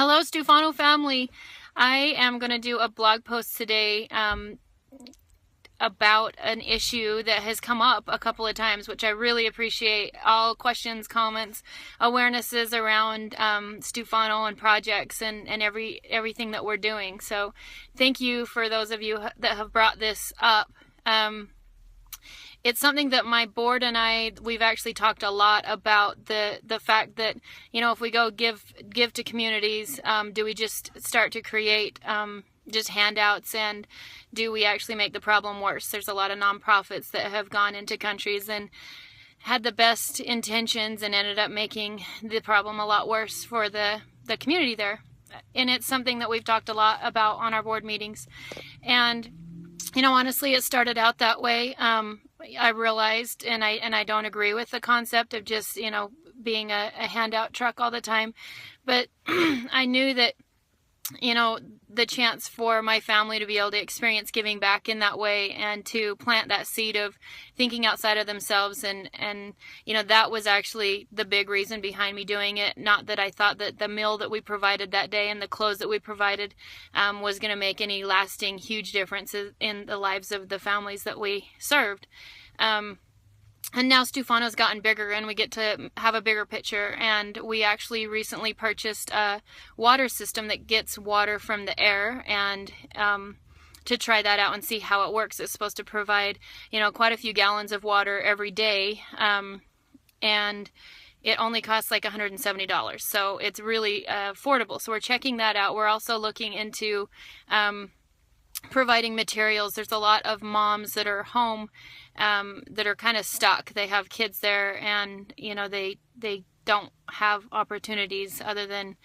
Hello, Stewfano family. I am going to do a blog post today about an issue that has come up a couple of times, which I really appreciate. All questions, comments, awarenesses around Stewfano and projects and everything that we're doing. So thank you for those of you that have brought this up. It's something that my board and we've actually talked a lot about the fact that, you know, if we go give to communities, do we just start to create just handouts, and do we actually make the problem worse? There's a lot of nonprofits that have gone into countries and had the best intentions and ended up making the problem a lot worse for the community there. And it's something that we've talked a lot about on our board meetings. And, you know, honestly, it started out that way. I realized, and I don't agree with the concept of just, you know, being a handout truck all the time, but I knew that, you know, the chance for my family to be able to experience giving back in that way and to plant that seed of thinking outside of themselves, and you know, that was actually the big reason behind me doing it. Not that I thought that the meal that we provided that day and the clothes that we provided was going to make any lasting huge differences in the lives of the families that we served. And now Stewfano's gotten bigger and we get to have a bigger picture, and we actually recently purchased a water system that gets water from the air, and to try that out and see how it works. It's supposed to provide, you know, quite a few gallons of water every day, and it only costs like $170, so it's really affordable. So we're checking that out. We're also looking into providing materials. There's a lot of moms that are home that are kind of stuck. They have kids there, and you know, they don't have opportunities other than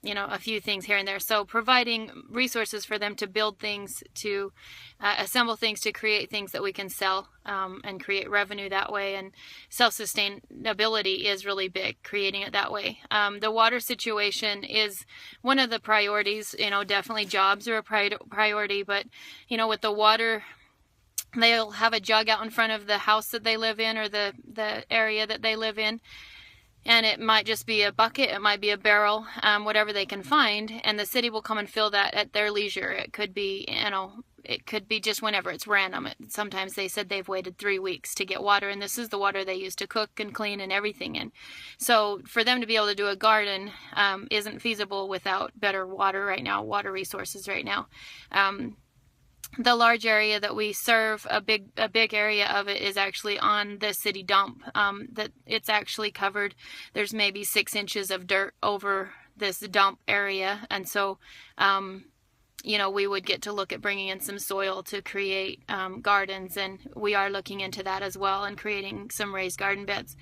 you know, a few things here and there. So providing resources for them to build things, to assemble things, to create things that we can sell and create revenue that way. And self-sustainability is really big, creating it that way. The water situation is one of the priorities. You know, definitely jobs are a priority, but you know, with the water, they'll have a jug out in front of the house that they live in, or the area that they live in. And it might just be a bucket, it might be a barrel, whatever they can find, and the city will come and fill that at their leisure. It could be, you know, it could be just whenever. It's random. Sometimes they said they've waited 3 weeks to get water, and this is the water they use to cook and clean and everything in. So for them to be able to do a garden isn't feasible without better water right now, water resources right now. The large area that we serve, a big area of it is actually on the city dump. That it's actually covered. There's maybe 6 inches of dirt over this dump area, and so you know, we would get to look at bringing in some soil to create gardens, and we are looking into that as well, and creating some raised garden beds.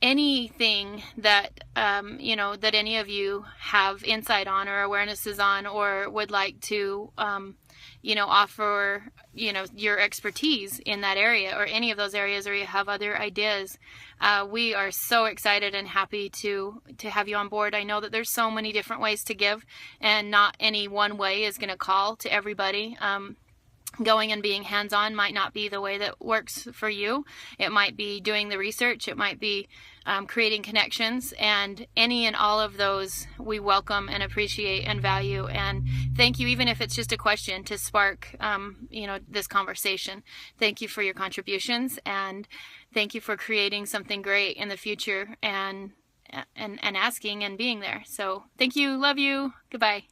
Anything that you know, that any of you have insight on or awarenesses on, or would like to you know, offer, you know, your expertise in that area or any of those areas, or you have other ideas, we are so excited and happy to have you on board. I know that there's so many different ways to give, and not any one way is going to call to everybody. Going and being hands-on might not be the way that works for you. It might be doing the research. It might be creating connections, and any and all of those we welcome and appreciate and value. And thank you, even if it's just a question to spark, you know, this conversation. Thank you for your contributions, and thank you for creating something great in the future, and asking and being there. So thank you. Love you. Goodbye.